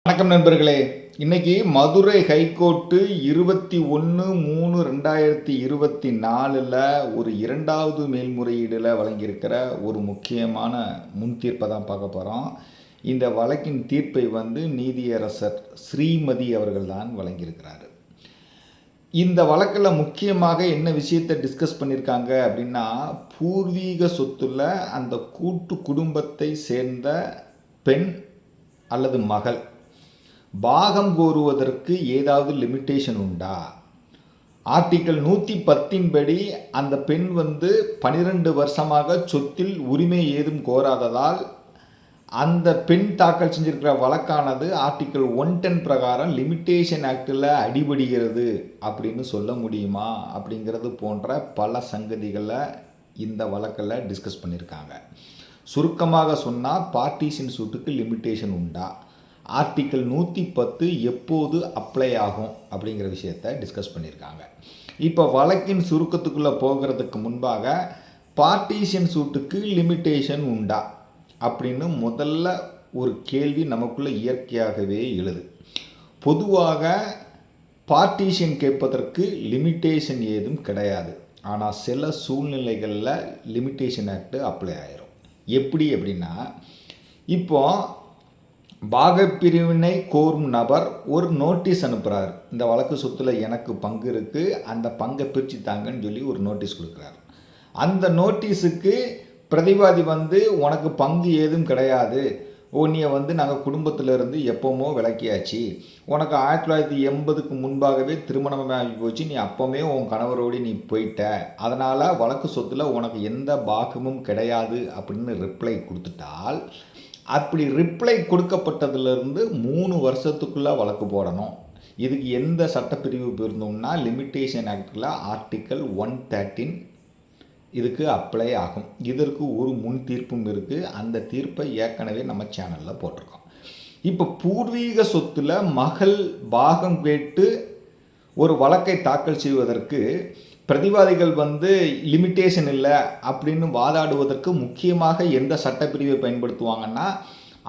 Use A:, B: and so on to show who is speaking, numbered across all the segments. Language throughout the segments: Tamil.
A: வணக்கம் நண்பர்களே. இன்னைக்கு மதுரை ஹைகோர்ட்டு 21/3/2024 ஒரு இரண்டாவது மேல்முறையீடில் வழங்கியிருக்கிற ஒரு முக்கியமான முன் தீர்ப்பை தான் பார்க்க போகிறோம். இந்த வழக்கின் தீர்ப்பை நீதியரசர் ஸ்ரீமதி அவர்கள் தான் வழங்கியிருக்கிறாரு. இந்த வழக்கில் முக்கியமாக என்ன விஷயத்தை டிஸ்கஸ் பண்ணியிருக்காங்க அப்படின்னா, பூர்வீக சொத்துல அந்த கூட்டு குடும்பத்தை சேர்ந்த பெண் அல்லது மகள் பாகம் கோருவதற்கு ஏதாவது லிமிட்டேஷன் உண்டா? ஆர்டிக்கல் 110 படி அந்த பெண் 12 வருஷமாக சொத்தில் உரிமை ஏதும் கோராததால் அந்த பெண் தாக்கல் செஞ்சிருக்கிற வழக்கானது ஆர்டிக்கல் 110 பிரகாரம் லிமிட்டேஷன் ஆக்டில் அடிபடுகிறது அப்படின்னு சொல்ல முடியுமா அப்படிங்கிறது போன்ற பல சங்கதிகளை இந்த வழக்கில் டிஸ்கஸ் பண்ணியிருக்காங்க. சுருக்கமாக சொன்னால் பார்ட்டிஷன் சூட்டுக்கு லிமிட்டேஷன் உண்டா, ஆர்டிக்கல் 110 எப்போது அப்ளை ஆகும் அப்படிங்கிற விஷயத்தை டிஸ்கஸ் பண்ணியிருக்காங்க. இப்போ வழக்கின் சுருக்கத்துக்குள்ளே போகிறதுக்கு முன்பாக பார்ட்டிஷன் சூட்டுக்கு லிமிட்டேஷன் உண்டா அப்படின்னு முதல்ல ஒரு கேள்வி நமக்குள்ளே இயற்கையாகவே எழுது. பொதுவாக பார்ட்டிஷன் கேட்பதற்கு லிமிட்டேஷன் ஏதும் கிடையாது. ஆனால் சில சூழ்நிலைகளில் லிமிட்டேஷன் ஆக்ட் அப்ளை ஆயிரும். எப்படி அப்படின்னா, இப்போ பாகப்பிரிவினை கோரும் நபர் ஒரு நோட்டீஸ் அனுப்புகிறார். இந்த வழக்கு சொத்துல எனக்கு பங்கு இருக்குது, அந்த பங்கை பிரித்து தாங்கன்னு சொல்லி ஒரு நோட்டீஸ் கொடுக்குறாரு. அந்த நோட்டீஸுக்கு பிரதிவாதி உனக்கு பங்கு ஏதும் கிடையாது, நீயை நாங்கள் குடும்பத்திலேருந்து எப்போமோ விலக்கியாச்சு, உனக்கு 1980க்கு முன்பாகவே திருமணமாகி போச்சு, நீ அப்போவே உன் கணவரோடு நீ போயிட்ட, அதனால் வழக்கு சொத்தில் உனக்கு எந்த பாகமும் கிடையாது அப்படின்னு ரிப்ளை கொடுத்துட்டால், அப்படி ரிப்ளை கொடுக்கப்பட்டதுலேருந்து 3 வருஷத்துக்குள்ளே வழக்கு போடணும். இதுக்கு எந்த சட்டப்பிரிவு இருந்தோம்னா லிமிட்டேஷன் ஆக்டில் ஆர்டிக்கல் 113 இதுக்கு அப்ளை ஆகும். இதற்கு ஒரு முன் தீர்ப்பும் இருக்குது. அந்த தீர்ப்பை ஏற்கனவே நம்ம சேனலில் போட்டிருக்கோம். இப்போ பூர்வீக சொத்தில் மகள் பாகம் கேட்டு ஒரு வழக்கை தாக்கல் செய்வதற்கு பிரதிவாதிகள் லிமிட்டேஷன் இல்லை அப்படின்னு வாதாடுவதற்கு முக்கியமாக எந்த சட்டப்பிரிவை பயன்படுத்துவாங்கன்னா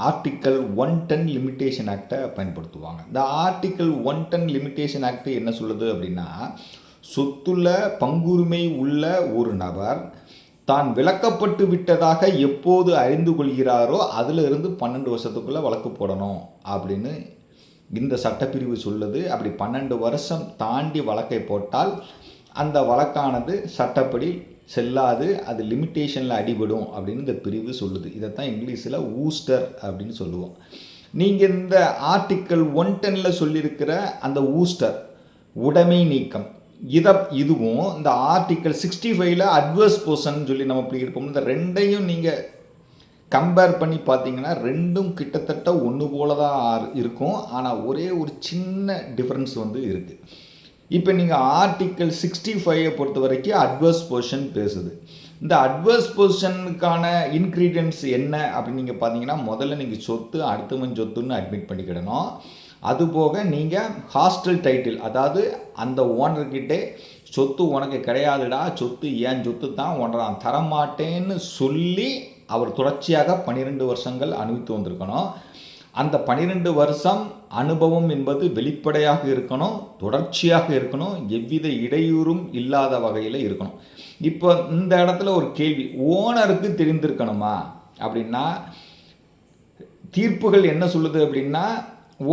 A: ஆர்டிக்கல் 110 லிமிட்டேஷன் ஆக்டை பயன்படுத்துவாங்க. இந்த ஆர்டிக்கல் 110 லிமிட்டேஷன் ஆக்ட் என்ன சொல்லுது அப்படின்னா, சொத்துல பங்குரிமை உள்ள ஒரு நபர் தான் விலக்கப்பட்டு விட்டதாக எப்போது அறிந்து கொள்கிறாரோ அதிலிருந்து 12 வருஷத்துக்குள்ளே வழக்கு போடணும் அப்படின்னு இந்த சட்டப்பிரிவு சொல்லுது. அப்படி 12 வருஷம் தாண்டி வழக்கை போட்டால் அந்த வழக்கானது சட்டப்படி செல்லாது, அது லிமிட்டேஷனில் அடிபடும் அப்படின்னு இந்த பிரிவு சொல்லுது. இதைத்தான் இங்கிலீஷில் ஊஸ்டர் அப்படின்னு சொல்லுவோம். நீங்கள் இந்த ஆர்டிக்கல் 110 சொல்லியிருக்கிற அந்த ஊஸ்டர் உடைமை நீக்கம் இதுவும் இந்த ஆர்டிக்கல் 65 அட்வர்ஸ் பொசிஷன் சொல்லி நம்ம இப்படி இருப்போம். இந்த ரெண்டையும் நீங்கள் கம்பேர் பண்ணி பார்த்தீங்கன்னா ரெண்டும் கிட்டத்தட்ட ஒன்று போல தான் இருக்கும். ஆனால் ஒரே ஒரு சின்ன டிஃப்ரென்ஸ் இருக்குது. இப்போ நீங்கள் ஆர்டிக்கல் 65 பொறுத்த வரைக்கும் அட்வர்ஸ் பொசிஷன் பேசுது. இந்த அட்வர்ஸ் பொசிஷனுக்கான இன்க்ரீடியன்ஸ் என்ன அப்படின்னு நீங்கள் பார்த்தீங்கன்னா, முதல்ல நீங்கள் சொத்து அடுத்தவன் சொத்துன்னு அட்மிட் பண்ணிக்கிடணும். அதுபோக நீங்கள் ஹாஸ்டல் டைட்டில், அதாவது அந்த ஓனர்கிட்டே சொத்து உனக்கு கிடையாதுடா, சொத்து ஏன் சொத்து தான் உன்னை நான் தரமாட்டேன்னு சொல்லி அவர் தொடர்ச்சியாக 12 வருஷங்கள் அனுபவித்து வந்திருக்கணும். அந்த 12 வருஷம் அனுபவம் என்பது வெளிப்படையாக இருக்கணும், தொடர்ச்சியாக இருக்கணும், எவ்வித இடையூறும் இல்லாத வகையில் இருக்கணும். இப்போ இந்த இடத்துல ஒரு கேள்வி, ஓனருக்கு தெரிந்திருக்கணுமா அப்படின்னா, தீர்ப்புகள் என்ன சொல்லுது அப்படின்னா,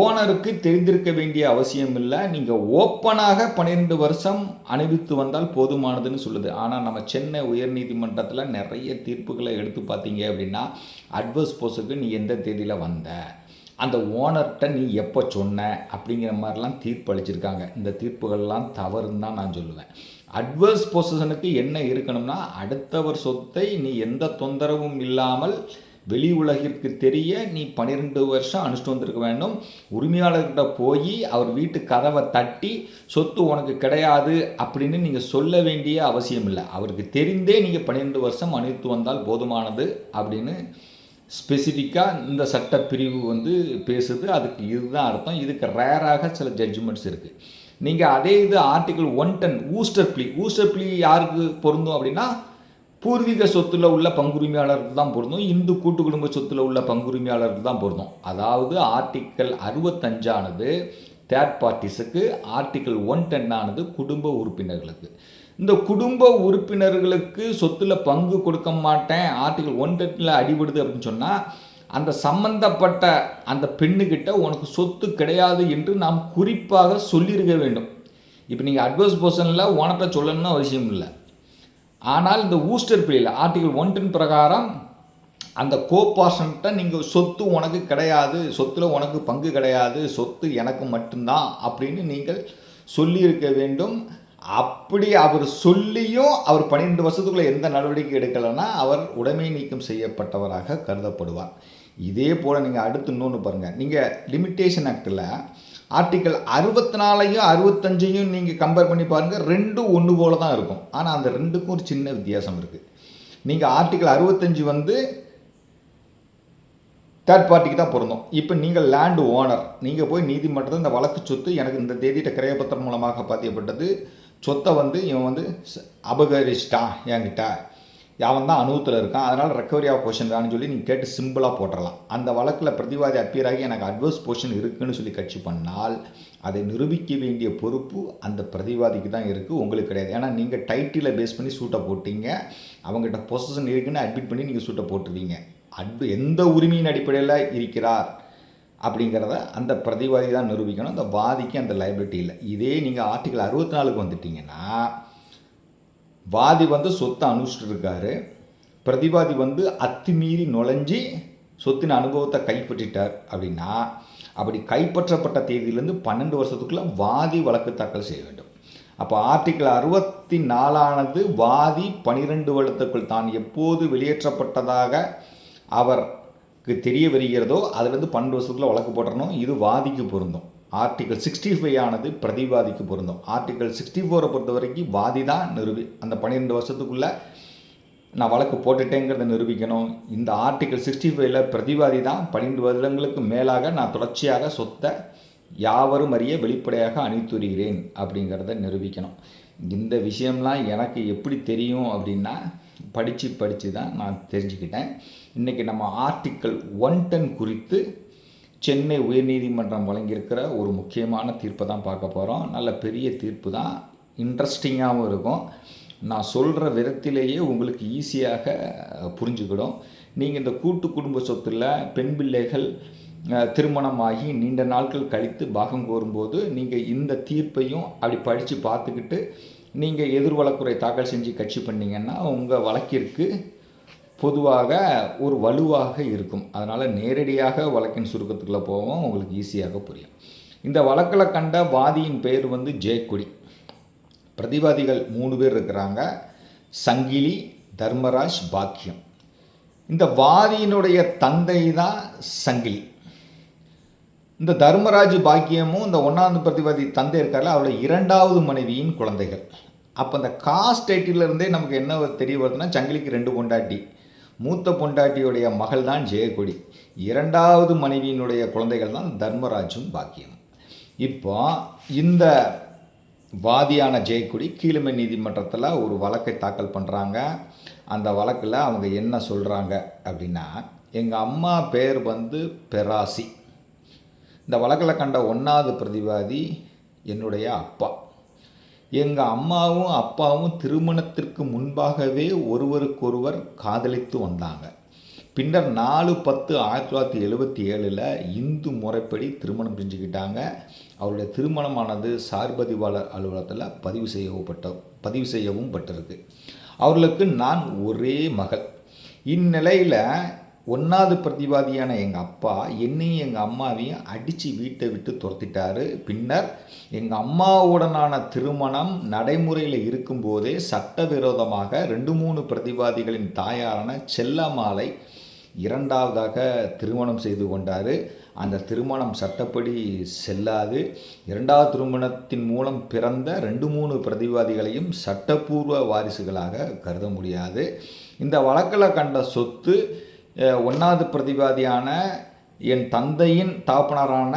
A: ஓனருக்கு தெரிந்திருக்க வேண்டிய அவசியம் இல்லை, நீங்கள் ஓப்பனாக 12 வருஷம் அனுபவித்து வந்தால் போதுமானதுன்னு சொல்லுது. ஆனால் நம்ம சென்னை உயர்நீதிமன்றத்தில் நிறைய தீர்ப்புகளை எடுத்து பார்த்தீங்க அப்படின்னா, அட்வர்ஸ் போஸுக்கு நீ எந்த தேதியில் வந்த, அந்த ஓனர்கிட்ட நீ எப்போ சொன்ன அப்படிங்கிற மாதிரிலாம் தீர்ப்பு அளிச்சிருக்காங்க. இந்த தீர்ப்புகள்லாம் தவறுன்னு தான் நான் சொல்லுவேன். அட்வர்ஸ் பொசிஷனுக்கு என்ன இருக்கணும்னா, அடுத்தவர் சொத்தை நீ எந்த தொந்தரவும் இல்லாமல் வெளி உலகிற்கு தெரிய நீ 12 வருஷம் அனுஷ்டிட்டு வந்திருக்க வேண்டும். உரிமையாளர்கிட்ட போய் அவர் வீட்டு கதவை தட்டி சொத்து உனக்கு கிடையாது அப்படின்னு நீங்கள் சொல்ல வேண்டிய அவசியம் இல்லை. அவருக்கு தெரிந்தே நீங்கள் 12 வருஷம் அனுபவித்து வந்தால் போதுமானது அப்படின்னு ஸ்பெசிஃபிக்காக இந்த சட்டப்பிரிவு பேசுது. அதுக்கு இதுதான் அர்த்தம். இதுக்கு ரேராக சில ஜட்ஜ்மெண்ட்ஸ் இருக்குது. நீங்கள் அதே இது ஆர்டிக்கல் 110 ஊஸ்டர் ப்ளீ யாருக்கு பொருந்தும் அப்படின்னா, பூர்வீக சொத்துல உள்ள பங்குரிமையாளருக்கு தான் பொருந்தும். இந்து கூட்டு குடும்ப சொத்துல உள்ள பங்குரிமையாளருக்கு தான் பொருந்தும். அதாவது ஆர்டிக்கல் 65 தேர்ட் பார்ட்டிஸுக்கு, ஆர்டிக்கல் 110 குடும்ப உறுப்பினர்களுக்கு. இந்த குடும்ப உறுப்பினர்களுக்கு சொத்துல பங்கு கொடுக்க மாட்டேன், ஆர்டிக்கல் 110 அடிபடுது அப்படின்னு சொன்னால், அந்த சம்பந்தப்பட்ட அந்த பெண்ணுக்கிட்ட உனக்கு சொத்து கிடையாது என்று நாம் குறிப்பாக சொல்லியிருக்க வேண்டும். இப்போ நீங்கள் அட்வர்ஸ் போர்ஷனில் ஓனர்கிட்ட சொல்லணும்னு அவசியம் இல்லை. ஆனால் இந்த ஊஸ்டர் பிள்ளையில் ஆர்டிகல் 110 பிரகாரம் அந்த கோபார்ஷன்கிட்ட நீங்கள் சொத்து உனக்கு கிடையாது, சொத்தில் உனக்கு பங்கு கிடையாது, சொத்து எனக்கு மட்டும்தான் அப்படின்னு நீங்கள் சொல்லியிருக்க வேண்டும். அப்படி அவர் சொல்லியும் அவர் 12 வருஷத்துக்குள்ளே எந்த நடவடிக்கை எடுக்கலைன்னா அவர் உடைமை நீக்கம் செய்யப்பட்டவராக கருதப்படுவார். இதே போல் நீங்கள் அடுத்து இன்னொன்று பாருங்கள். நீங்கள் லிமிட்டேஷன் ஆக்டில் ஆர்டிக்கல் 64ஐயும் 65ஐயும் நீங்கள் கம்பேர் பண்ணி பாருங்கள், ரெண்டும் ஒன்று போல தான் இருக்கும். ஆனால் அந்த ரெண்டுக்கும் ஒரு சின்ன வித்தியாசம் இருக்குது. நீங்கள் ஆர்டிக்கல் 65 தேர்ட் பார்ட்டிக்கு தான் பொருந்தும். இப்போ நீங்கள் லேண்டு ஓனர், நீங்கள் போய் நீதிமன்றத்தில் இந்த வழக்கு சொத்து எனக்கு இந்த தேதியிட்ட கிரயப்பத்திரம் மூலமாக பதியப்பட்டது, சொத்தை இவன் அபகரிச்சிட்டான் என்கிட்ட, அவன் தான் அனுபவத்தில் இருக்கான், அதனால் ரெக்கவரி ஆஃப் போர்ஷன் தான்னு சொல்லி நீங்கள் கேட்டு சிம்பிளாக போட்டுடலாம். அந்த வழக்கில் பிரதிவாதி அப்பியர் ஆகி எனக்கு அட்வர்ஸ் போர்ஷன் இருக்குதுன்னு சொல்லி கட்சி பண்ணால் அதை நிரூபிக்க வேண்டிய பொறுப்பு அந்த பிரதிவாதிக்கு தான் இருக்குது, உங்களுக்கு கிடையாது. ஏன்னா நீங்கள் டைட்டிலை பேஸ் பண்ணி சூட்டை போட்டீங்க, அவங்ககிட்ட பொசஷன் இருக்குன்னு அட்மிட் பண்ணி நீங்கள் சூட்டை போட்டுருவீங்க. எந்த உரிமையின் அடிப்படையில் இருக்கிறார் அப்படிங்கிறத அந்த பிரதிவாதி தான் நிரூபிக்கணும், அந்த வாதிக்கு அந்த லைபிலிட்டி இல்லை. இதே நீங்கள் ஆர்டிக்கல் 64க்கு வந்துட்டிங்கன்னா, வாதி சொத்தை அனுபவிச்சுட்டு இருக்காரு, பிரதிவாதி அத்துமீறி நுழைஞ்சி சொத்தின் அனுபவத்தை கைப்பற்றிட்டார் அப்படின்னா, அப்படி கைப்பற்றப்பட்ட தேதியிலேருந்து 12 வருஷத்துக்குள்ளே வாதி வழக்கு தாக்கல் செய்ய வேண்டும். அப்போ ஆர்டிக்கல் 64 வாதி 12 வருடத்துக்குள் தான் எப்போது வெளியேற்றப்பட்டதாக அவருக்கு தெரிய வருகிறதோ அதுலேருந்து 12 வருஷத்துக்குள்ள வழக்கு போட்டுறணும். இது வாதிக்கு பொருந்தும். ஆர்டிக்கல் 65 பிரதிவாதிக்கு பொருந்தும். ஆர்டிக்கல் 64 பொறுத்த வரைக்கும் வாதி தான் அந்த 12 வருஷத்துக்குள்ளே நான் வழக்கு போட்டுட்டேங்கிறத நிரூபிக்கணும். இந்த ஆர்டிக்கல் 65 பிரதிவாதி தான் 12 வருடங்களுக்கு மேலாக நான் தொடர்ச்சியாக சொத்தை யாவரும் அறிய வெளிப்படையாக அணித்துறுகிறேன் அப்படிங்கிறத நிரூபிக்கணும். இந்த விஷயம்லாம் எனக்கு எப்படி தெரியும் அப்படின்னா, படித்து தான் நான் தெரிஞ்சுக்கிட்டேன். இன்றைக்கி நம்ம ஆர்டிக்கல் 110 குறித்து சென்னை உயர்நீதிமன்றம் வழங்கியிருக்கிற ஒரு முக்கியமான தீர்ப்பை தான் பார்க்க போகிறோம். நல்ல பெரிய தீர்ப்பு தான், இன்ட்ரெஸ்டிங்காகவும் இருக்கும். நான் சொல்கிற விதத்திலேயே உங்களுக்கு ஈஸியாக புரிஞ்சுக்கிடும். நீங்கள் இந்த கூட்டு குடும்ப சொத்தில் பெண் பிள்ளைகள் திருமணமாகி நீண்ட நாட்கள் கழித்து பாகம் கோரும்போது நீங்கள் இந்த தீர்ப்பையும் அப்படி படித்து பார்த்துக்கிட்டு நீங்கள் எதிர் வழக்குரை தாக்கல் செஞ்சு கட்சி பண்ணிங்கன்னா உங்கள் வழக்கிற்கு பொதுவாக ஒரு வலுவாக இருக்கும். அதனால் நேரடியாக வழக்கின் சுருக்கத்துக்குள்ளே போவோம், உங்களுக்கு ஈஸியாக புரியும். இந்த வழக்கில் கண்ட வாதியின் பெயர் ஜெயக்கொடி. பிரதிவாதிகள் 3 பேர் இருக்கிறாங்க, சங்கிலி, தர்மராஜ், பாக்கியம். இந்த வாதியினுடைய தந்தை தான் சங்கிலி. இந்த தர்மராஜ் பாக்கியமும் இந்த 1வது பிரதிவாதி தந்தை இருக்கார்ல, அவருடைய 2வது மனைவியின் குழந்தைகள். அப்போ அந்த காஸ்ட் டைட்டிலிருந்தே நமக்கு என்ன தெரிய வருதுன்னா, சங்கிலிக்கு 2 பொண்டாட்டி, மூத்த பொண்டாட்டியுடைய மகள் தான் ஜெயக்கொடி, 2வது மனைவியினுடைய குழந்தைகள் தான் தர்மராஜும் பாக்கியம். இப்போ இந்த வாதியான ஜெயக்கொடி கீழமை நீதிமன்றத்தில் ஒரு வழக்கை தாக்கல் பண்ணுறாங்க. அந்த வழக்கில் அவங்க என்ன சொல்கிறாங்க அப்படின்னா, எங்கள் அம்மா பேர் பெராசி. இந்த வழக்கில் கண்ட 1வது பிரதிவாதி என்னுடைய அப்பா. எங்கள் அம்மாவும் அப்பாவும் திருமணத்திற்கு முன்பாகவே ஒருவருக்கொருவர் காதலித்து வந்தாங்க. பின்னர் 4/10/1977 இந்து முறைப்படி திருமணம் செஞ்சுக்கிட்டாங்க. அவருடைய திருமணமானது சார்பதிவாளர் அலுவலகத்தில் பதிவு செய்யவும் பட்டிருக்கு. அவர்களுக்கு நான் ஒரே மகள். இந்நிலையில் 1வது பிரதிவாதியான எங்கள் அப்பா என்னையும் எங்கள் அம்மாவையும் அடித்து வீட்டை விட்டு துரத்திட்டார். பின்னர் எங்கள் அம்மாவுடனான திருமணம் நடைமுறையில் இருக்கும்போதே சட்டவிரோதமாக 2-3 பிரதிவாதிகளின் தாயாரான செல்லம்மாளை 2வதாக திருமணம் செய்து கொண்டார். அந்த திருமணம் சட்டப்படி செல்லாது. 2வது திருமணத்தின் மூலம் பிறந்த 2-3 பிரதிவாதிகளையும் சட்டப்பூர்வ வாரிசுகளாக கருத முடியாது. இந்த வழக்கில் கண்ட சொத்து 1வது பிரதிவாதியான என் தந்தையின் தாப்பனரான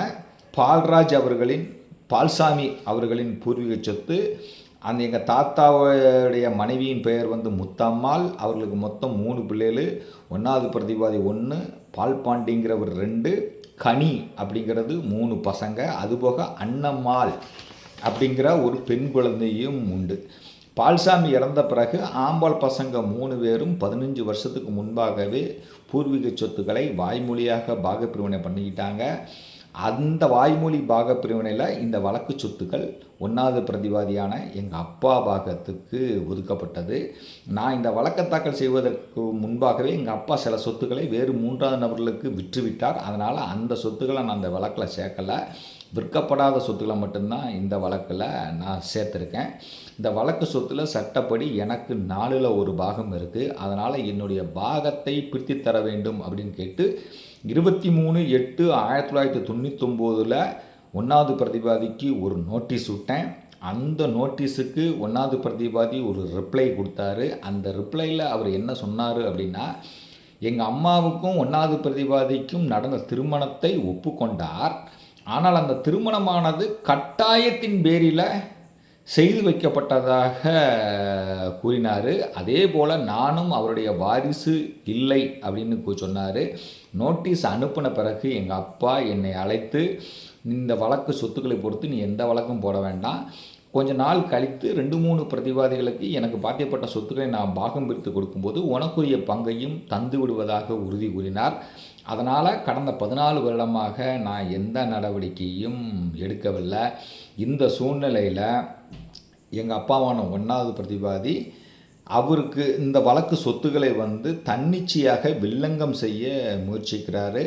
A: பால்சாமி அவர்களின் பூர்வீக சொத்து. அந்த எங்கள் தாத்தாவுடைய மனைவியின் பெயர் வந்து முத்தம்மாள். அவர்களுக்கு மொத்தம் 3 பிள்ளைகள். 1வது பிரதிவாதி 1, பால்பாண்டிங்கிறவர் 2, கனி அப்படிங்கிறது 3 பசங்க. அதுபோக அன்னம்மாள் அப்படிங்கிற ஒரு பெண் குழந்தையும் உண்டு. பால்சாமி இறந்த பிறகு ஆம்பாள் பசங்க 3 பேரும் 15 வருஷத்துக்கு முன்பாகவே பூர்வீக சொத்துக்களை வாய்மொழியாக பாகப்பிரிவினை பண்ணிக்கிட்டாங்க. அந்த வாய்மொழி பாகப்பிரிவினையில் இந்த வழக்கு சொத்துக்கள் 1வது பிரதிவாதியான எங்கள் அப்பா பாகத்துக்கு ஒதுக்கப்பட்டது. நான் இந்த வழக்கை தாக்கல் செய்வதற்கு முன்பாகவே எங்கள் அப்பா சில சொத்துக்களை வேறு 3வது நபர்களுக்கு விற்றுவிட்டார். அதனால் அந்த சொத்துக்களை நான் அந்த வழக்கில் சேர்க்கலை. விற்கப்படாத சொத்துக்களை மட்டும்தான் இந்த வழக்கில் நான் சேர்த்துருக்கேன். இந்த வழக்கு சொத்தில் சட்டப்படி எனக்கு 4ல் 1 பாகம் இருக்குது. அதனால் என்னுடைய பாகத்தை பிரித்து தர வேண்டும் அப்படின்னு கேட்டு 23/8/1999 1வது பிரதிவாதிக்கு ஒரு நோட்டீஸ் விட்டேன். அந்த நோட்டீஸுக்கு 1வது பிரதிவாதி ஒரு ரிப்ளை கொடுத்தாரு. அந்த ரிப்ளையில் அவர் என்ன சொன்னார் அப்படின்னா, எங்கள் அம்மாவுக்கும் 1வது பிரதிவாதிக்கும் நடந்த திருமணத்தை ஒப்புக்கொண்டார். ஆனால் அந்த திருமணமானது கட்டாயத்தின் பேரில் செய்து வைக்கப்பட்டதாக கூறினார். அதே போல் நானும் அவருடைய வாரிசு இல்லை அப்படின்னு சொன்னார். நோட்டீஸ் அனுப்பின பிறகு எங்கள் அப்பா என்னை அழைத்து, இந்த வழக்கு சொத்துக்களை பொறுத்து நீ எந்த வழக்கும் போட வேண்டாம், கொஞ்ச நாள் கழித்து 2-3 பிரதிவாதிகளுக்கு எனக்கு பாத்தியப்பட்ட சொத்துக்களை நான் பாகம் பிரித்து கொடுக்கும்போது உனக்குரிய பங்கையும் தந்து விடுவதாக உறுதி கூறினார். அதனால் கடந்த 14 வருடமாக நான் எந்த நடவடிக்கையும் எடுக்கவில்லை. இந்த சூழ்நிலையில் எங்கள் அப்பாவான 1வது பிரதிவாதி அவருக்கு இந்த வழக்கு சொத்துக்களை வந்து தன்னிச்சையாக வில்லங்கம் செய்ய முயற்சிக்கிறாரு.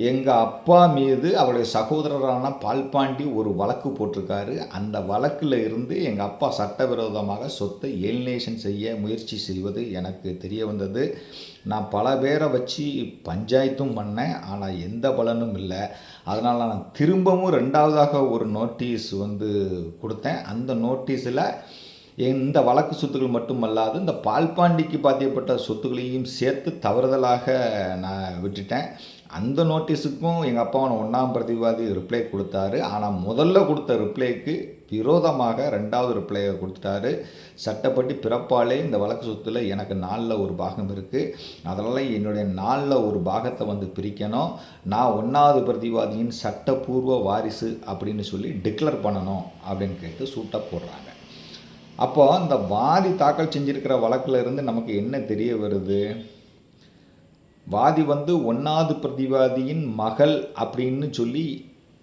A: எங்கள் அப்பா மீது அவருடைய சகோதரரான பால்பாண்டி ஒரு வழக்கு போட்டிருக்காரு. அந்த வழக்கில் இருந்து எங்கள் அப்பா சட்டவிரோதமாக சொத்தை ஏலினேஷன் செய்ய முயற்சி செய்வது எனக்கு தெரிய வந்தது. நான் பல பேரை வச்சு பஞ்சாயத்தும் பண்ணேன், ஆனால் எந்த பலனும் இல்லை. அதனால் நான் திரும்பவும் 2வதாக ஒரு நோட்டீஸ் வந்து கொடுத்தேன். அந்த நோட்டீஸில் இந்த வழக்கு சொத்துக்கள் மட்டுமல்லாது இந்த பால்பாண்டிக்கு பாத்தியப்பட்ட சொத்துக்களையும் சேர்த்து தவறுதலாக நான் விட்டுட்டேன். அந்த நோட்டீஸுக்கும் எங்கள் அப்பாவான 1ஆம் பிரதிவாதி ரிப்ளை கொடுத்தாரு. ஆனால் முதல்ல கொடுத்த ரிப்ளைக்கு விரோதமாக 2வது ரிப்ளையை கொடுத்துட்டாரு. சட்டப்படி பிறப்பாலே இந்த வழக்கு சொத்தில் எனக்கு 4ல் 1 பாகம் இருக்குது. அதனால் என்னுடைய 4ல் 1 பாகத்தை வந்து பிரிக்கணும். நான் 1வது பிரதிவாதியின் சட்டப்பூர்வ வாரிசு அப்படின்னு சொல்லி டிக்ளேர் பண்ணணும் அப்படின்னு கேட்டு சூட்டாக போடுறாங்க. அப்போ அந்த வாதி தாக்கல் செஞ்சிருக்கிற வழக்கில் இருந்து நமக்கு என்ன தெரிய வருது? வாதி வந்து 1வது பிரதிவாதியின் மகள் அப்படின்னு சொல்லி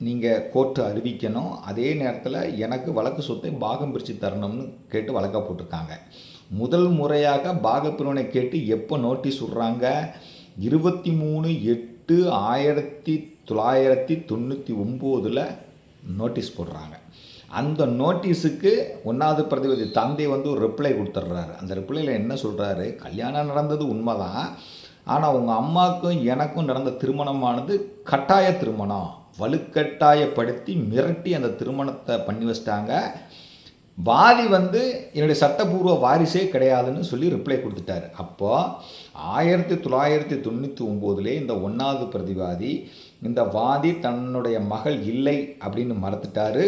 A: நீங்கள் கோர்ட்டு அறிவிக்கணும். அதே நேரத்தில் எனக்கு வழக்கு சொத்தை பாகம் பிரித்து தரணும்னு கேட்டு வழக்காக போட்டிருக்காங்க. முதல் முறையாக பாகப்பிரிவினை கேட்டு எப்போ நோட்டீஸ் விட்றாங்க? 23/8/1999 நோட்டீஸ் போடுறாங்க. அந்த நோட்டீஸுக்கு 1வது பிரதிவாதி தந்தை வந்து ஒரு ரிப்ளை கொடுத்துட்றாரு. அந்த ரிப்ளையில் என்ன சொல்கிறாரு? கல்யாணம் நடந்தது உண்மைதான், ஆனால் உங்கள் அம்மாவுக்கும் எனக்கும் நடந்த திருமணமானது கட்டாய திருமணம், வலுக்கட்டாயப்படுத்தி மிரட்டி அந்த திருமணத்தை பண்ணி வச்சிட்டாங்க. வாதி வந்து என்னுடைய சட்டப்பூர்வ வாரிசே கிடையாதுன்னு சொல்லி ரிப்ளை கொடுத்துட்டாரு. அப்போது 1999 இந்த 1வது பிரதிவாதி இந்த வாதி தன்னுடைய மகள் இல்லை அப்படின்னு மறுத்துட்டாரு.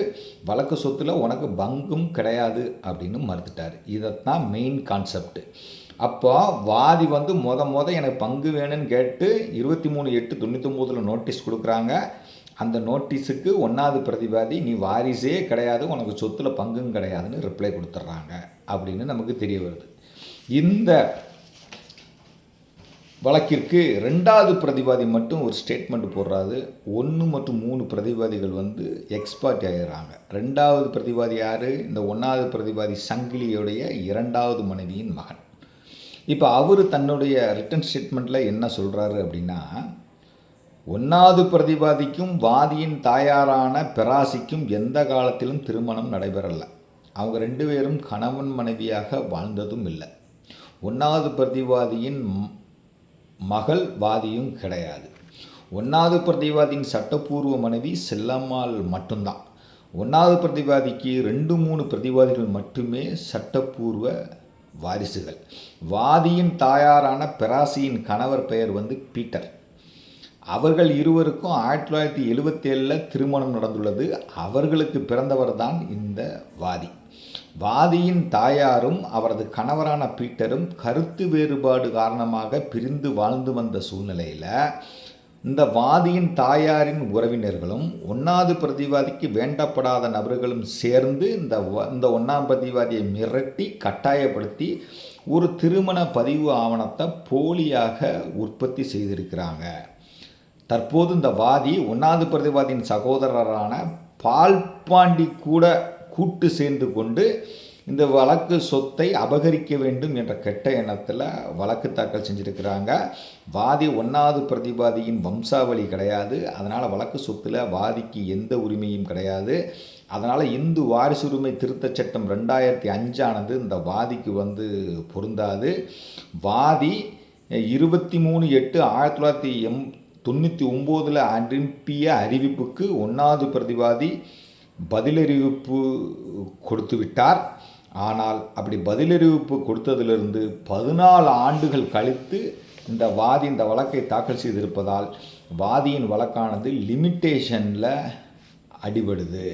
A: வழக்கு சொத்தில் உனக்கு பங்கும் கிடையாது அப்படின்னு மறுத்துட்டார். இதைத்தான் மெயின் கான்செப்ட். அப்போ வாதி வந்து எனக்கு பங்கு வேணும்னு கேட்டு 23/8/99 நோட்டீஸ் கொடுக்குறாங்க. அந்த நோட்டீஸுக்கு 1வது பிரதிவாதி நீ வாரிசே கிடையாது, உனக்கு சொத்தில் பங்கும் கிடையாதுன்னு ரிப்ளை கொடுத்துட்றாங்க அப்படின்னு நமக்கு தெரிய வருது. இந்த வழக்கிற்கு 2வது பிரதிவாதி மட்டும் ஒரு ஸ்டேட்மெண்ட் போடுறாரு. 1 மற்றும் 3 பிரதிவாதிகள் வந்து எக்ஸ்பர்ட் ஆகிடுறாங்க. 2வது பிரதிவாதி யார்? இந்த 1வது பிரதிவாதி சங்கிலியுடைய 2வது மனைவியின் மகன். இப்போ அவர் தன்னுடைய ரிட்டன் ஸ்டேட்மெண்ட்டில் என்ன சொல்கிறாரு அப்படின்னா, 1வது பிரதிவாதிக்கும் வாதியின் தாயாரான பெராசிக்கும் எந்த காலத்திலும் திருமணம் நடைபெறலை. அவங்க 2 பேரும் கணவன் மனைவியாக வாழ்ந்ததும் இல்லை. 1வது பிரதிவாதியின் மகள் வாதியும் கிடையாது. 1வது பிரதிவாதியின் சட்டப்பூர்வ மனைவி செல்லம்மாள் மட்டும்தான். 1வது பிரதிவாதிக்கு 2-3 பிரதிவாதிகள் மட்டுமே சட்டப்பூர்வ வாரிசுகள். வாதியின் தாயாரான பெராசியின் கணவர் பெயர் வந்து பீட்டர். அவர்கள் இருவருக்கும் 1977 திருமணம் நடந்துள்ளது. அவர்களுக்கு பிறந்தவர் தான் இந்த வாதி. வாதியின் தாயாரும் அவரது கணவரான பீட்டரும் கருத்து வேறுபாடு காரணமாக பிரிந்து வாழ்ந்து வந்த சூழ்நிலையில் இந்த வாதியின் தாயாரின் உறவினர்களும் 1வது பிரதிவாதிக்கு வேண்டப்படாத நபர்களும் சேர்ந்து இந்த 1ஆம் பிரதிவாதியை மிரட்டி கட்டாயப்படுத்தி ஒரு திருமண பதிவு ஆவணத்தை போலியாக உற்பத்தி செய்திருக்கிறாங்க. தற்போது இந்த வாதி 1வது பிரதிவாதியின் சகோதரரான பால்பாண்டி கூட கூட்டு சேர்ந்து கொண்டு இந்த வழக்கு சொத்தை அபகரிக்க வேண்டும் என்ற கெட்ட எண்ணத்தில் வழக்கு தாக்கல் செஞ்சுருக்கிறாங்க. வாதி 1வது பிரதிவாதியின் வம்சாவளி கிடையாது. அதனால் வழக்கு சொத்தில் வாதிக்கு எந்த உரிமையும் கிடையாது. அதனால் இந்து வாரிசுரிமை திருத்தச் சட்டம் 2005 இந்த வாதிக்கு பொருந்தாது. வாதி 23/8/1999 அனுப்பிய அறிவிப்புக்கு 1வது பிரதிவாதி பதிலறிவிப்பு கொடுத்து விட்டார். ஆனால் அப்படி பதிலறிவிப்பு கொடுத்ததிலிருந்து 14 ஆண்டுகள் கழித்து இந்த வாதி இந்த வழக்கை தாக்கல் செய்திருப்பதால் வாதியின் வழக்கானது லிமிட்டேஷனில் அடிபடுது.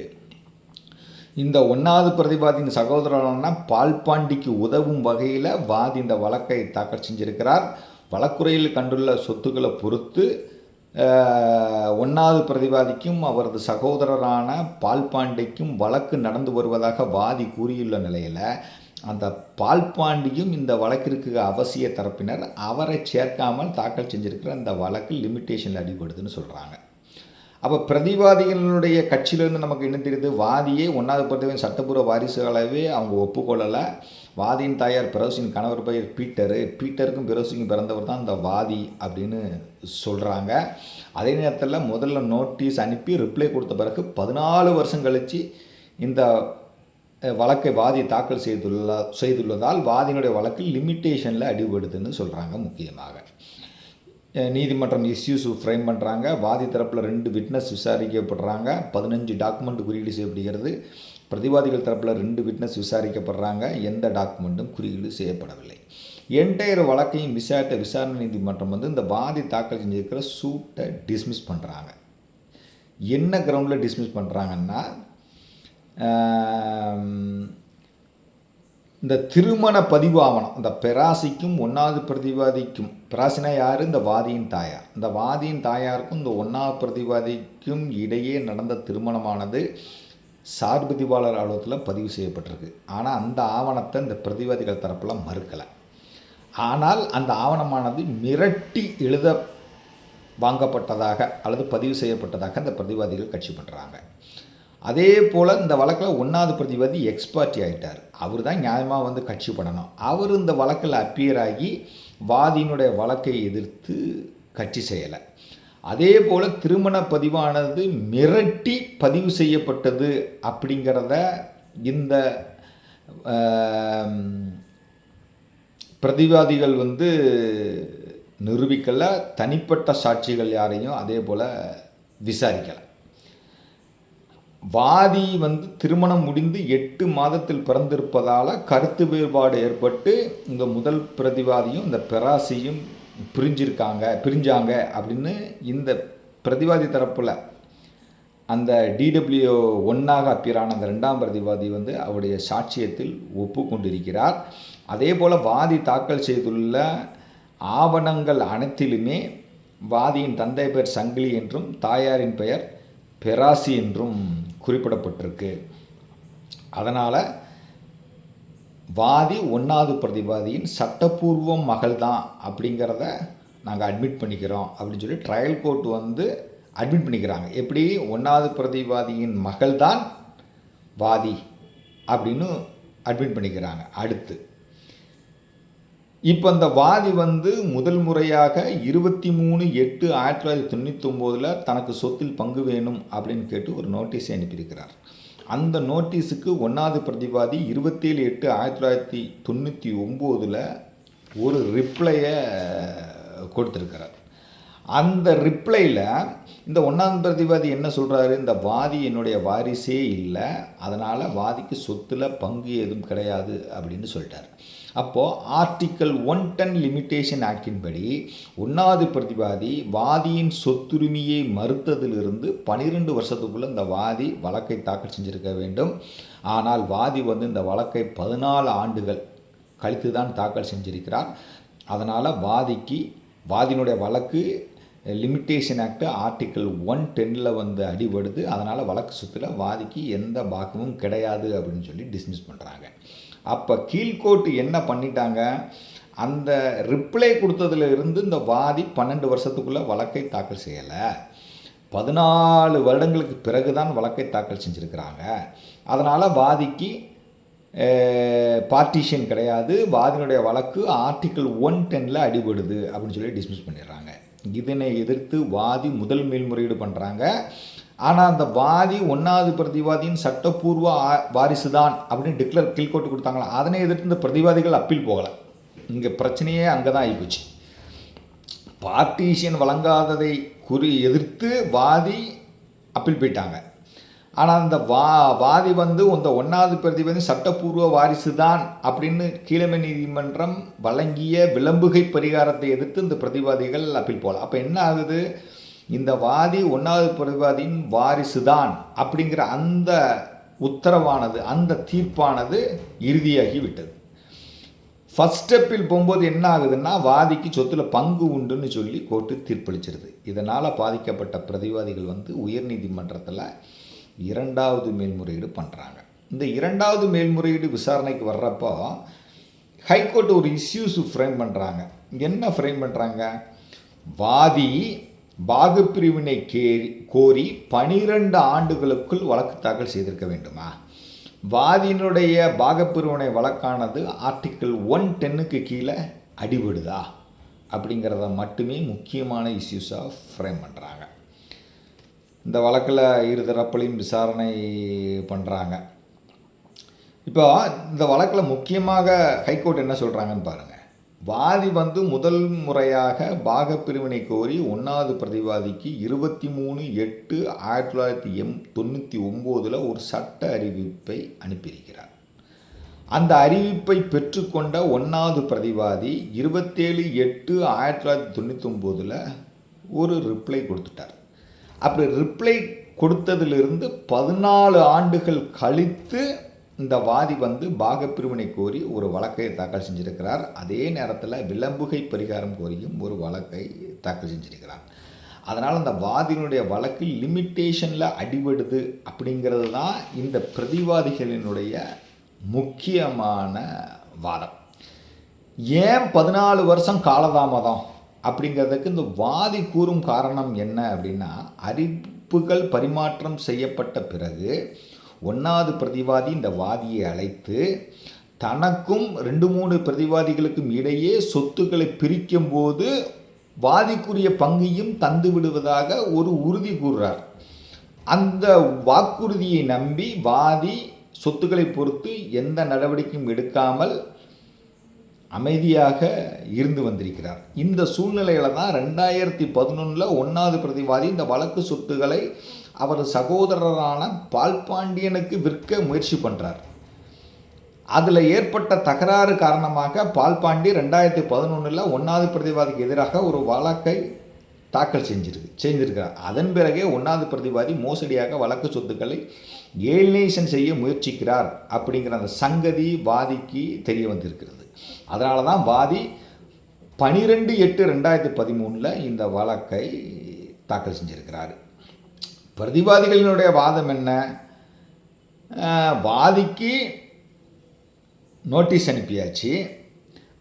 A: இந்த 1வது பிரதிவாதியின் சகோதரரான பால்பாண்டிக்கு உதவும் வகையில் வாதி இந்த வழக்கை தாக்கல் செஞ்சிருக்கிறார். வழக்குரையில் கண்டுள்ள சொத்துக்களை பொறுத்து 1வது பிரதிவாதிக்கும் அவரது சகோதரரான பால்பாண்டிக்கும் வழக்கு நடந்து வருவதாக வாதி கூறியுள்ள நிலையில் அந்த பால்பாண்டியும் இந்த வழக்கிற்கு அவசிய தரப்பினர் அவரை சேர்க்காமல் தாக்கல் செஞ்சிருக்கிற இந்த வழக்கு லிமிட்டேஷனில் அடிபடுதுன்னு சொல்கிறாங்க. அப்போ பிரதிவாதிகளுடைய கட்சியிலேருந்து நமக்கு என்ன தெரியுது? வாதியே 1வது பிரதிவாதியின் சட்டப்பூர்வ வாரிசுகளாகவே அவங்க ஒப்புக்கொள்ளலை. வாதியின் தாயார் பெரோசின் கணவர் பெயர் பீட்டருக்கும் பெரோசிக்கும் பிறந்தவர் தான் இந்த வாதி அப்படின்னு சொல்கிறாங்க. அதே நேரத்தில் முதல்ல நோட்டீஸ் அனுப்பி ரிப்ளை கொடுத்த பிறகு 14 வருஷம் கழித்து இந்த வழக்கை வாதி தாக்கல் செய்துள்ளதால் வாதியினுடைய வழக்கு லிமிட்டேஷனில் அடிபடுதுன்னு சொல்கிறாங்க. முக்கியமாக நீதிமன்றம் இஷ்யூஸ் ஃப்ரேம் பண்ணுறாங்க. வாதி தரப்பில் 2 விட்னஸ் விசாரிக்கப்படுறாங்க. 15 டாக்குமெண்ட் குறியீடு செய்யப்படுகிறது. பிரதிவாதிகள் தரப்பில் 2 விட்னஸ் விசாரிக்கப்படுறாங்க. எந்த டாக்குமெண்ட்டும் குறியீடு செய்யப்படவில்லை. என்டையர் வழக்கையும் விசாரணை நீதிமன்றம் இந்த வாதி தாக்கல் செஞ்சிருக்கிற சூட்டை டிஸ்மிஸ் பண்ணுறாங்க. என்ன கிரவுண்டில் டிஸ்மிஸ் பண்ணுறாங்கன்னா, இந்த திருமண பதிவு ஆவணம் இந்த பெராசிக்கும் 1வது பிரதிவாதிக்கும், பெராசினா யார்? இந்த வாதியின் தாயார். இந்த வாதியின் தாயாருக்கும் இந்த 1வது பிரதிவாதிக்கும் இடையே நடந்த திருமணமானது சார்பதிவாளர் அலுவலகத்தில் பதிவு செய்யப்பட்டிருக்கு. ஆனால் அந்த ஆவணத்தை இந்த பிரதிவாதிகள் தரப்பில் மறுக்கலை. ஆனால் அந்த ஆவணமானது மிரட்டி எழுத வாங்கப்பட்டதாக அல்லது பதிவு செய்யப்பட்டதாக இந்த பிரதிவாதிகள் கட்சி பண்ணுறாங்க. அதே போல் இந்த வழக்கில் 1வது பிரதிவாதி எக்ஸ்பார்ட்டி ஆகிட்டார். அவர் தான் நியாயமாக கட்சி பண்ணணும். அவர் இந்த வழக்கில் அப்பியர் ஆகி வாதியினுடைய வழக்கை எதிர்த்து கட்சி செய்யலை. அதே போல் திருமண பதிவானது மிரட்டி பதிவு செய்யப்பட்டது அப்படிங்கிறத இந்த பிரதிவாதிகள் நிரூபிக்கலை. தனிப்பட்ட சாட்சிகள் யாரையும் அதே போல் விசாரிக்கலை. வாதி திருமணம் முடிந்து 8 மாதத்தில் பிறந்திருப்பதால் கருத்து வேறுபாடு ஏற்பட்டு இந்த முதல் பிரதிவாதியும் இந்த பெராசியும் பிரிஞ்சாங்க அப்படின்னு இந்த பிரதிவாதி தரப்பில் அந்த DW 1ஆக அப்பியரான அந்த 2ஆம் பிரதிவாதி அவருடைய சாட்சியத்தில் ஒப்புக்கொண்டிருக்கிறார். அதே போல் வாதி தாக்கல் செய்துள்ள ஆவணங்கள் அனைத்திலுமே வாதியின் தந்தை பெயர் சங்கிலி என்றும் தாயாரின் பெயர் பெராசி என்றும் குறிப்பிடப்பட்டிருக்கு. அதனால் வாதி 1வது பிரதிவாதியின் சட்டப்பூர்வ மகள் தான் அப்படிங்கிறத நாங்கள் அட்மிட் பண்ணிக்கிறோம் அப்படின்னு சொல்லி ட்ரையல் கோர்ட் அட்மிட் பண்ணிக்கிறாங்க. எப்படி? 1வது பிரதிவாதியின் மகள் தான் வாதி அப்படின்னு அட்மிட் பண்ணிக்கிறாங்க. அடுத்து இப்போ இந்த வாதி முதல் முறையாக 23/8/1999 தனக்கு சொத்தில் பங்கு வேணும் அப்படின்னு கேட்டு ஒரு நோட்டீஸை அனுப்பியிருக்கிறார். அந்த நோட்டீஸுக்கு 1வது பிரதிவாதி 27/8/1999 ஒரு ரிப்ளையை கொடுத்துருக்கிறார். அந்த ரிப்ளையில் இந்த 1ஆம் பிரதிவாதி என்ன சொல்கிறாரு? இந்த வாதி என்னுடைய வாரிசே இல்லை, அதனால் வாதிக்கு சொத்தில் பங்கு எதுவும் கிடையாது அப்படின்னு சொல்லிட்டார். அப்போது ஆர்டிக்கல் 110 லிமிட்டேஷன் ஆக்டின் படி 1வது பிரதிவாதி வாதியின் சொத்துரிமையை மறுத்ததிலிருந்து 12 வருஷத்துக்குள்ளே இந்த வாதி வழக்கை தாக்கல் செஞ்சிருக்க வேண்டும். ஆனால் வாதி இந்த வழக்கை 14 ஆண்டுகள் கழித்து தான் தாக்கல் செஞ்சிருக்கிறார். அதனால் வாதியினுடைய வழக்கு லிமிட்டேஷன் ஆக்ட் ஆர்டிக்கல் 110 அடிபடுது. அதனால் வழக்கு சொத்தில் வாதிக்கு எந்த பாகமும் கிடையாது அப்படின்னு சொல்லி டிஸ்மிஸ் பண்ணுறாங்க. அப்போ கீழ்கோர்ட்டு என்ன பண்ணிட்டாங்க, அந்த ரிப்ளை கொடுத்ததுல இருந்து இந்த வாதி 12 வருஷத்துக்குள்ளே வழக்கை தாக்கல் செய்யலை, 14 வருடங்களுக்கு பிறகு தான் வழக்கை தாக்கல் செஞ்சுருக்கிறாங்க. அதனால் வாதிக்கு பார்ட்டிஷன் கிடையாது, வாதியினுடைய வழக்கு ஆர்டிக்கல் 110 அடிபடுது அப்படின்னு சொல்லி டிஸ்மிஸ் பண்ணிடுறாங்க. இதனை எதிர்த்து வாதி முதல் மேல்முறையீடு பண்ணுறாங்க. ஆனால் அந்த வாதி 1வது பிரதிவாதியின் சட்டப்பூர்வ வாரிசு தான் அப்படின்னு டிக்ளேர் கீழ்கோர்ட்டு கொடுத்தாங்களா, அதனை எதிர்த்து இந்த பிரதிவாதிகள் அப்பீல் போகலை. இங்கே பிரச்சனையே அங்கே தான் ஆகிப்போச்சு. பார்ட்டிஷன் வழங்காததை எதிர்த்து வாதி அப்பீல் போயிட்டாங்க. ஆனால் அந்த வாதி இந்த 1வது பிரதிவாதி சட்டப்பூர்வ வாரிசு தான் அப்படின்னு கீழமை நீதிமன்றம் வழங்கிய விளம்புகை பரிகாரத்தை எதிர்த்து இந்த பிரதிவாதிகள் அப்பீல் போகலாம். அப்போ என்ன ஆகுது, இந்த வாதி 1வது பிரதிவாதியின் வாரிசு தான் அப்படிங்கிற அந்த உத்தரவானது, அந்த தீர்ப்பானது இறுதியாகி விட்டது. ஃபர்ஸ்ட் அப்பீல் போகும்போது என்ன ஆகுதுன்னா, வாதிக்கு சொத்தில் பங்கு உண்டுன்னு சொல்லி கோர்ட்டு தீர்ப்பளிச்சிருது. இதனால் பாதிக்கப்பட்ட பிரதிவாதிகள் உயர்நீதிமன்றத்தில் 2வது மேல்முறையீடு பண்ணுறாங்க. இந்த 2வது மேல்முறையீடு விசாரணைக்கு வர்றப்போ ஹைகோர்ட் ஒரு இஷ்யூஸ் ஃப்ரேம் பண்ணுறாங்க. என்ன ஃப்ரேம் பண்ணுறாங்க, வாதி பாகப்பிரிவினை கோரி 12 ஆண்டுகளுக்குள் வழக்கு தாக்கல் செய்திருக்க வேண்டுமா, வாதியினுடைய பாகப்பிரிவினை வழக்கானது ஆர்டிக்கிள் 110 கீழே அடிபடுதா அப்படிங்கிறத மட்டுமே முக்கியமான இஷ்யூஸாக ஃப்ரேம் பண்ணுறாங்க. இந்த வழக்கில் இருதரப்புலையும் விசாரணை பண்ணுறாங்க. இப்போ இந்த வழக்கில் முக்கியமாக ஹைகோர்ட் என்ன சொல்கிறாங்கன்னு பாருங்கள். வாதி முதல் முறையாக பாகப்பிரிவினை கோரி 1வது பிரதிவாதிக்கு 23/8/1999 ஒரு சட்ட அறிவிப்பை அனுப்பியிருக்கிறார். அந்த அறிவிப்பை பெற்றுக்கொண்ட 1வது பிரதிவாதி 27/8/1999 ஒரு ரிப்ளை கொடுத்துட்டார். அப்படி ரிப்ளை கொடுத்ததிலிருந்து 14 ஆண்டுகள் கழித்து இந்த வாதி பாகப்பிரிவினை கோரி ஒரு வழக்கை தாக்கல் செஞ்சிருக்கிறார். அதே நேரத்தில் விளம்புகை பரிகாரம் கோரியும் ஒரு வழக்கை தாக்கல் செஞ்சிருக்கிறார். அதனால் அந்த வாதியினுடைய வழக்கு லிமிட்டேஷனில் அடிபடுது அப்படிங்கிறது தான் இந்த பிரதிவாதிகளினுடைய முக்கியமான வாதம். ஏன் 14 வருஷம் காலதாமதம் அப்படிங்கிறதுக்கு இந்த வாதி கூறும் காரணம் என்ன அப்படின்னா, அறிவிப்புகள் பரிமாற்றம் செய்யப்பட்ட பிறகு 1வது பிரதிவாதி இந்த வாதியை அழைத்து தனக்கும் 2-3 பிரதிவாதிகளுக்கும் இடையே சொத்துக்களை பிரிக்கும் போது வாதிக்குரிய பங்கையும் தந்து விடுவதாக ஒரு உறுதி கூறுறார். அந்த வாக்குறுதியை நம்பி வாதி சொத்துக்களை பொறுத்து எந்த நடவடிக்கையும் எடுக்காமல் அமைதியாக இருந்து வந்திருக்கிறார். இந்த சூழ்நிலையில் தான் 2011 1வது பிரதிவாதி இந்த வழக்கு சொத்துக்களை அவர் சகோதரரான பால்பாண்டியனுக்கு விற்க முயற்சி பண்ணுறார். அதில் ஏற்பட்ட தகராறு காரணமாக பால்பாண்டி 2011 1வது பிரதிவாதிக்கு எதிராக ஒரு வழக்கை தாக்கல் செஞ்சிருக்கிறார். அதன் பிறகே 1வது பிரதிவாதி மோசடியாக வழக்கு சொத்துக்களை ஏலினேஷன் செய்ய முயற்சிக்கிறார் அப்படிங்கிற அந்த சங்கதி வாதிக்கு தெரிய வந்திருக்கிறது. அதனால தான் வாதி 12/8/2013 இந்த வழக்கை தாக்கல் செஞ்சிருக்கிறார். பிரதிவாதிகளினுடைய வாதம் என்ன, வாதிக்கு நோட்டீஸ் அனுப்பியாச்சு,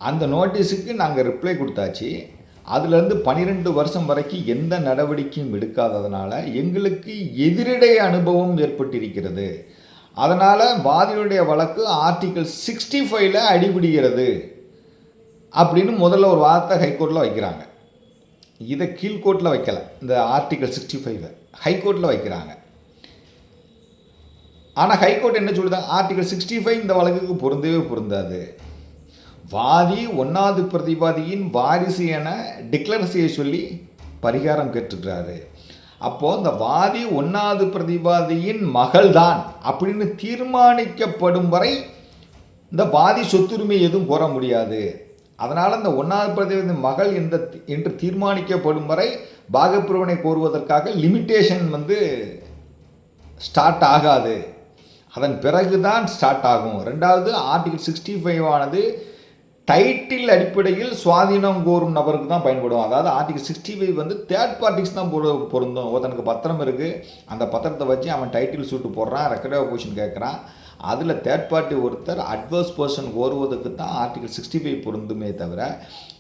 A: அந்த நோட்டீஸுக்கு நாங்கள் ரிப்ளை கொடுத்தாச்சு, அதுலேருந்து 12 வருஷம் வரைக்கும் எந்த நடவடிக்கையும் எடுக்காததுனால எங்களுக்கு எதிரிடை அனுபவம் ஏற்பட்டிருக்கிறது. அதனால் வாதியுடைய வழக்கு ஆர்டிக்கிள் 65 அடிபடுகிறது அப்படின்னு முதல்ல ஒரு வார்த்தை ஹைகோர்ட்டில் வைக்கிறாங்க. இதை கீழ்கோர்ட்டில் வைக்கலை, இந்த ஆர்டிக்கிள் 65 ஹைகோர்ட்டில் வைக்கிறாங்க. ஆனால் ஹைகோர்ட் என்ன சொல்லுதாங்க, ஆர்டிக்கிள் 65 இந்த வழக்குக்கு பொருந்தாது. வாதி 1வது பிரதிவாதியின் வாரிசு என டிக்ளேர் செய்ய சொல்லி பரிகாரம் கேட்டுக்கிறாரு. அப்போது இந்த வாதி 1வது பிரதிவாதியின் மகள் தான் அப்படின்னு தீர்மானிக்கப்படும் வரை இந்த பாதி சொத்துரிமை எதுவும் கோர முடியாது. அதனால் இந்த 1வது பிரதிவாதி மகள் என்று தீர்மானிக்கப்படும் வரை பாகப்பிரிவினை கோருவதற்காக லிமிட்டேஷன் ஸ்டார்ட் ஆகாது. அதன் பிறகு தான் ஸ்டார்ட் ஆகும். 2வது ஆர்டிகல் 65 ஆனது டைட்டில் அடிப்படையில் சுவாதீனம் கோரும் நபருக்கு தான் பயன்படும். அதாவது ஆர்டிகல் 65 தேர்ட் பார்ட்டிஸ் தான் பொருந்தும். ஒருத்தனுக்கு பத்திரம் இருக்குது, அந்த பத்திரத்தை வச்சு அவன் டைட்டில் சூட்டு போடுறான், ரெக்கார்ட் ஆஃப் பொசிஷன் கேட்குறான். அதில் தேர்ட் பார்ட்டி ஒருத்தர் அட்வர்ஸ் பர்சன் கோருவதற்கு தான் ஆர்டிகல் 65 பொருந்துமே தவிர,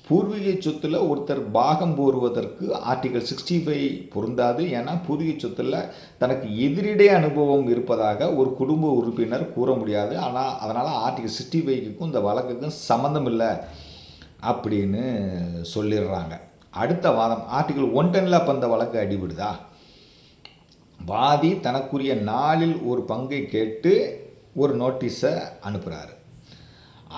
A: பூர்வீக சொத்தில் ஒருத்தர் பாகம் கோருவதற்கு ஆர்டிகல் 65 பொருந்தாது. ஏன்னா பூர்வீக சொத்தில் தனக்கு எதிரிடே அனுபவம் இருப்பதாக ஒரு குடும்ப உறுப்பினர் கூற முடியாது. அதனால் ஆர்டிகல் 65க்கும் இந்த வழக்குக்கும் சம்மந்தம் இல்லை அப்படின்னு சொல்லிடுறாங்க. அடுத்த வாதம் ஆர்டிகல் 110 அப்போ அந்த வழக்கு அடிபடுதா? வாதி தனக்குரிய நாளில் ஒரு பங்கை கேட்டு ஒரு நோட்டீஸை அனுப்புகிறாரு.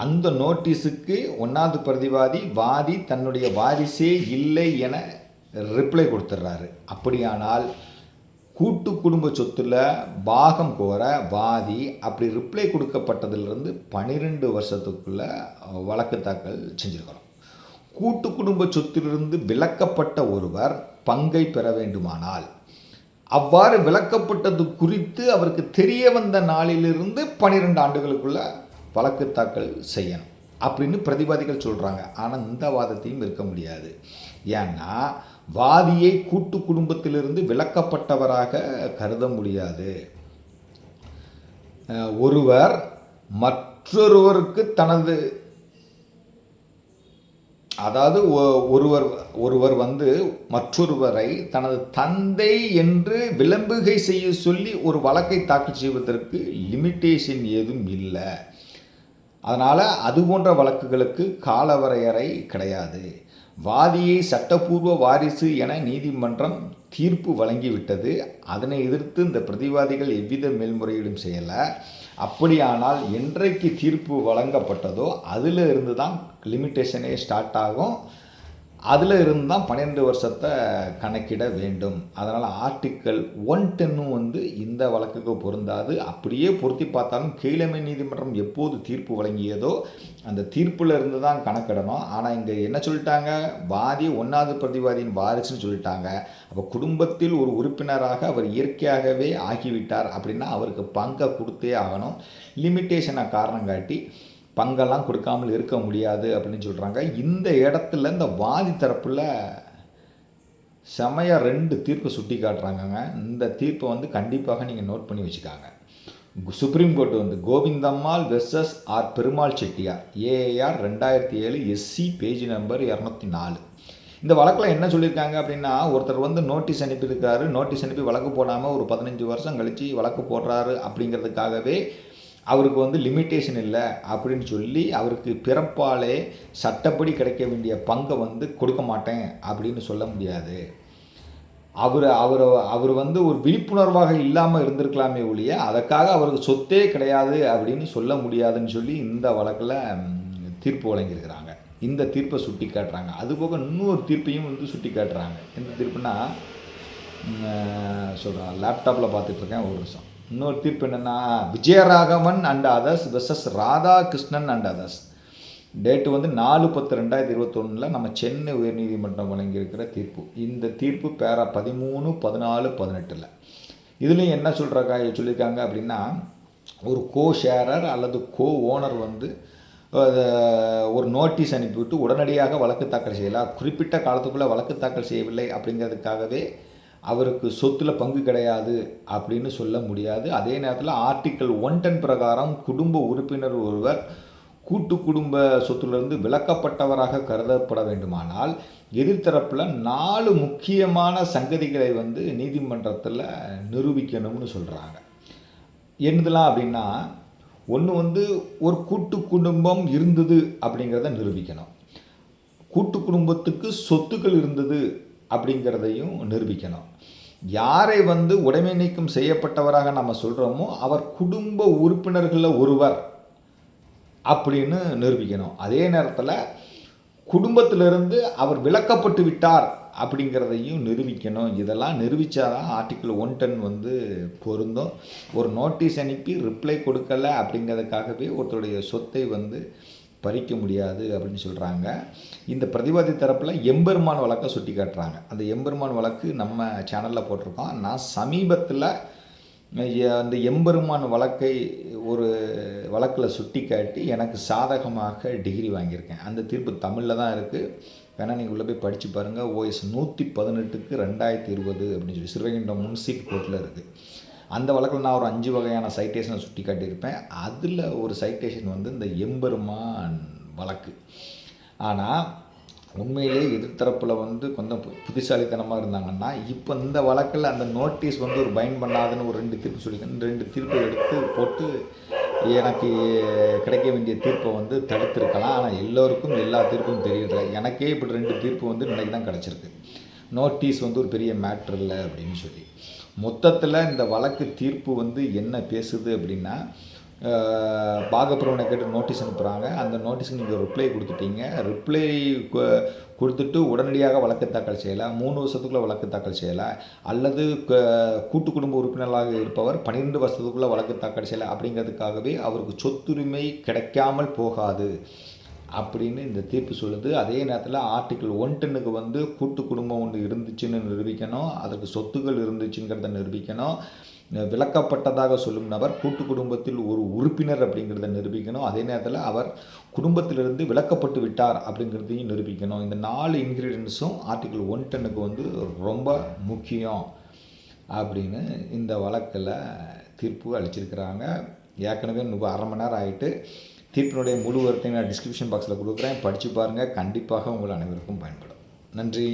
A: அந்த நோட்டீஸுக்கு 1வது பிரதிவாதி வாதி தன்னுடைய வாரிசே இல்லை என ரிப்ளை கொடுத்துட்றாரு. அப்படியானால் கூட்டு குடும்ப சொத்தில் பாகம் கோர வாதி அப்படி ரிப்ளை கொடுக்கப்பட்டதிலிருந்து 12 வருஷத்துக்குள்ளே வழக்கு தாக்கல் செஞ்சுருக்கிறோம். கூட்டு குடும்ப சொத்திலிருந்து விலக்கப்பட்ட ஒருவர் பங்கை பெற வேண்டுமானால் அவ்வாறு விலக்கப்பட்டது குறித்து அவருக்கு தெரிய வந்த நாளிலிருந்து 12 ஆண்டுகளுக்குள்ள வழக்கு தாக்கல் செய்யணும் அப்படின்னு பிரதிவாதிகள் சொல்கிறாங்க. ஆனால் இந்த வாதத்தையும் இருக்க முடியாது. ஏன்னா வாதியை கூட்டு குடும்பத்திலிருந்து விலக்கப்பட்டவராக கருத முடியாது. ஒருவர் மற்றொருவருக்கு தனது அதாவது ஒருவர் மற்றொருவரை தனது தந்தை என்று விளம்புகை செய்ய சொல்லி ஒரு வழக்கை தாக்கல் செய்வதற்கு லிமிட்டேஷன் ஏதும் இல்லை. அதனால் அது போன்ற வழக்குகளுக்கு காலவரையறை கிடையாது. வாதியை சட்டப்பூர்வ வாரிசு என நீதிமன்றம் தீர்ப்பு வழங்கிவிட்டது. அதனை எதிர்த்து இந்த பிரதிவாதிகள் எவ்வித மேல்முறையீடும் செய்யலை. அப்படியானால் என்றைக்கு தீர்ப்பு வழங்கப்பட்டதோ அதில் இருந்து தான் லிமிட்டேஷனே ஸ்டார்ட் ஆகும். அதில் இருந்து தான் 12 வருஷத்தை கணக்கிட வேண்டும். அதனால் ஆர்டிக்கல் 110 இந்த வழக்குக்கு பொருந்தாது. அப்படியே பொருத்தி பார்த்தாலும் கீழமை நீதிமன்றம் எப்போது தீர்ப்பு வழங்கியதோ அந்த தீர்ப்பில் இருந்து தான் கணக்கிடணும். ஆனால் இங்கே என்ன சொல்லிட்டாங்க, வாதி 1வது பிரதிவாதியின் வாரிசுன்னு சொல்லிட்டாங்க. அப்போ குடும்பத்தில் ஒரு உறுப்பினராக அவர் இயற்கையாகவே ஆகிவிட்டார் அப்படின்னா அவருக்கு பங்கை கொடுத்தே ஆகணும். லிமிட்டேஷனை காரணம் காட்டி பங்கெல்லாம் கொடுக்காமல் இருக்க முடியாது அப்படின்னு சொல்கிறாங்க. இந்த இடத்துல இந்த வாதி தரப்பில் செமையாக 2 தீர்ப்பை சுட்டி காட்டுறாங்கங்க. இந்த தீர்ப்பை கண்டிப்பாக நீங்கள் நோட் பண்ணி வச்சுக்காங்க. Supreme Court Govindammal versus R Perumal Chettiar AR 2007 SC page number 204. இந்த வழக்கில் என்ன சொல்லியிருக்காங்க அப்படின்னா, ஒருத்தர் நோட்டீஸ் அனுப்பியிருக்காரு. நோட்டீஸ் அனுப்பி வழக்கு போடாமல் ஒரு 15 வருஷம் கழித்து வழக்கு போடுறாரு அப்படிங்கிறதுக்காகவே அவருக்கு லிமிட்டேஷன் இல்லை அப்படின்னு சொல்லி அவருக்கு பிறப்பாலே சட்டப்படி கிடைக்க வேண்டிய பங்கை கொடுக்க மாட்டேன் அப்படின்னு சொல்ல முடியாது. அவர் ஒரு விழிப்புணர்வாக இல்லாமல் இருந்திருக்கலாமே ஒழிய அதற்காக அவருக்கு சொத்தே கிடையாது அப்படின்னு சொல்ல முடியாதுன்னு சொல்லி இந்த வழக்கில் தீர்ப்பு வழங்கியிருக்கிறாங்க. இந்த தீர்ப்பை சுட்டி காட்டுறாங்க. அதுபோக இன்னொரு தீர்ப்பையும் சுட்டி காட்டுறாங்க. எந்த தீர்ப்புனா சொல்கிறேன், லேப்டாப்பில் பார்த்துட்ருக்கேன் ஒரு நிமிஷம். இன்னொரு தீர்ப்பு என்னென்னா, Vijayaraghavan and others versus Radhakrishnan and others. Date 4/10/2021 நம்ம சென்னை உயர்நீதிமன்றம் வழங்கியிருக்கிற தீர்ப்பு. இந்த தீர்ப்பு பேரா 13, 14, 18. இதுலேயும் என்ன சொல்லியிருக்காங்க அப்படின்னா, ஒரு கோ ஷேரர் அல்லது கோ ஓனர் ஒரு நோட்டீஸ் அனுப்பிவிட்டு உடனடியாக வழக்கு தாக்கல் செய்யலாம். குறிப்பிட்ட காலத்துக்குள்ளே வழக்கு தாக்கல் செய்யவில்லை அப்படிங்கிறதுக்காகவே அவருக்கு சொத்தில் பங்கு கிடையாது அப்படின்னு சொல்ல முடியாது. அதே நேரத்தில் ஆர்டிக்கல் 110 பிரகாரம் குடும்ப உறுப்பினர் ஒருவர் கூட்டு குடும்ப சொத்திலிருந்து விலக்கப்பட்டவராக கருதப்பட வேண்டுமானால் எதிர்த்தரப்பில் 4 முக்கியமான சங்கதிகளை நீதிமன்றத்தில் நிரூபிக்கணும்னு சொல்கிறாங்க. என்னதெல்லாம் அப்படின்னா, ஒன்று ஒரு கூட்டு குடும்பம் இருந்தது அப்படிங்கிறத நிரூபிக்கணும். கூட்டு குடும்பத்துக்கு சொத்துக்கள் இருந்தது அப்படிங்கிறதையும் நிரூபிக்கணும். யாரை உடைமை நீக்கம் செய்யப்பட்டவராக நம்ம சொல்கிறோமோ அவர் குடும்ப உறுப்பினர்களில் ஒருவர் அப்படின்னு நிரூபிக்கணும். அதே நேரத்தில் குடும்பத்திலிருந்து அவர் விலக்கப்பட்டு விட்டார் அப்படிங்கிறதையும் நிரூபிக்கணும். இதெல்லாம் நிரூபித்தா தான் ஆர்டிக்கிள் 110 வந்து பொருந்தும். ஒரு நோட்டீஸ் அனுப்பி ரிப்ளை கொடுக்கல அப்படிங்கிறதுக்காகவே ஒருத்தருடைய சொத்தை வந்து பறிக்க முடியாது அப்படின்னு சொல்கிறாங்க. இந்த பிரதிவாதி தரப்பில் எம்பெருமான் வழக்கை சுட்டி காட்டுறாங்க. அந்த எம்பெருமான் வழக்கு நம்ம சேனலில் போட்டிருக்கோம். நான் சமீபத்தில் அந்த எம்பெருமான் வழக்கை ஒரு வழக்கில் சுட்டி காட்டி எனக்கு சாதகமாக டிகிரி வாங்கியிருக்கேன். அந்த தீர்ப்பு தமிழில் தான் இருக்குது. வேணால் நீங்கள் உள்ளே போய் படித்து பாருங்கள். OS 118க்கு 2020 அப்படின்னு சொல்லி சிறுவைகுண்டம் முன்சிப் கோர்ட்டில் இருக்குது. அந்த வழக்கில் நான் ஒரு 5 வகையான சைட்டேஷனை சுட்டி காட்டியிருப்பேன். அதில் ஒரு சைட்டேஷன் வந்து இந்த எம்பெருமான் வழக்கு. ஆனால் உண்மையிலே எதிர்த்தரப்பில் வந்து கொஞ்சம் புத்திசாலித்தனமாக இருந்தாங்கன்னா, இப்போ இந்த வழக்கில் அந்த நோட்டீஸ் வந்து ஒரு பைண்ட் பண்ணாதுன்னு ஒரு 2 தீர்ப்பு சொல்லியிருக்கேன். 2 தீர்ப்பை எடுத்து போட்டு எனக்கு கிடைக்க வேண்டிய தீர்ப்பை வந்து தடுத்திருக்கலாம். ஆனால் எல்லோருக்கும் எல்லா தீர்ப்பும் தெரியல. எனக்கே இப்படி 2 தீர்ப்பு வந்து இன்றைக்கி தான் கிடச்சிருக்கு. நோட்டீஸ் வந்து ஒரு பெரிய மேட்ரு இல்லை அப்படின்னு சொல்லி. மொத்தத்தில் இந்த வழக்கு தீர்ப்பு வந்து என்ன பேசுது அப்படின்னா, பாகப்பிரவனை கேட்டு நோட்டீஸ் அனுப்புகிறாங்க. அந்த நோட்டீஸுக்கு நீங்கள் ரிப்ளை கொடுத்துட்டீங்க. ரிப்ளை கொடுத்துட்டு உடனடியாக வழக்கு தாக்கல் செய்யலாம். 3 வருஷத்துக்குள்ளே வழக்கு தாக்கல் செய்யலாம். அல்லது கூட்டு குடும்ப உறுப்பினராக இருப்பவர் 12 வருஷத்துக்குள்ளே வழக்கு தாக்கல் செய்யலாம். அப்படிங்கிறதுக்காகவே அவருக்கு சொத்துரிமை கிடைக்காமல் போகாது அப்படின்னு இந்த தீர்ப்பு சொல்லுது. அதே நேரத்தில் ஆர்டிக்கிள் 110க்கு வந்து கூட்டு குடும்பம் ஒன்று இருந்துச்சுன்னு நிரூபிக்கணும். அதற்கு சொத்துக்கள் இருந்துச்சுங்கிறத நிரூபிக்கணும். விலக்கப்பட்டதாக சொல்லும் நபர் கூட்டு குடும்பத்தில் ஒரு உறுப்பினர் அப்படிங்கிறத நிரூபிக்கணும். அதே நேரத்தில் அவர் குடும்பத்திலிருந்து விலக்கப்பட்டு விட்டார் அப்படிங்கிறதையும் நிரூபிக்கணும். இந்த 4 இன்க்ரீடியன்ஸும் ஆர்டிக்கிள் 110க்கு வந்து ரொம்ப முக்கியம் அப்படின்னு இந்த வழக்கில் தீர்ப்பு அளிச்சிருக்கிறாங்க. ஏற்கனவே 1/2 மணி நேரம் ஆகிட்டு. தீர்ப்பினுடைய முழு விவரத்தை நான் டிஸ்கிரிப்ஷன் பாக்ஸில் கொடுக்குறேன். படித்து பாருங்கள். கண்டிப்பாக உங்கள் அனைவருக்கும் பயன்படும். நன்றி.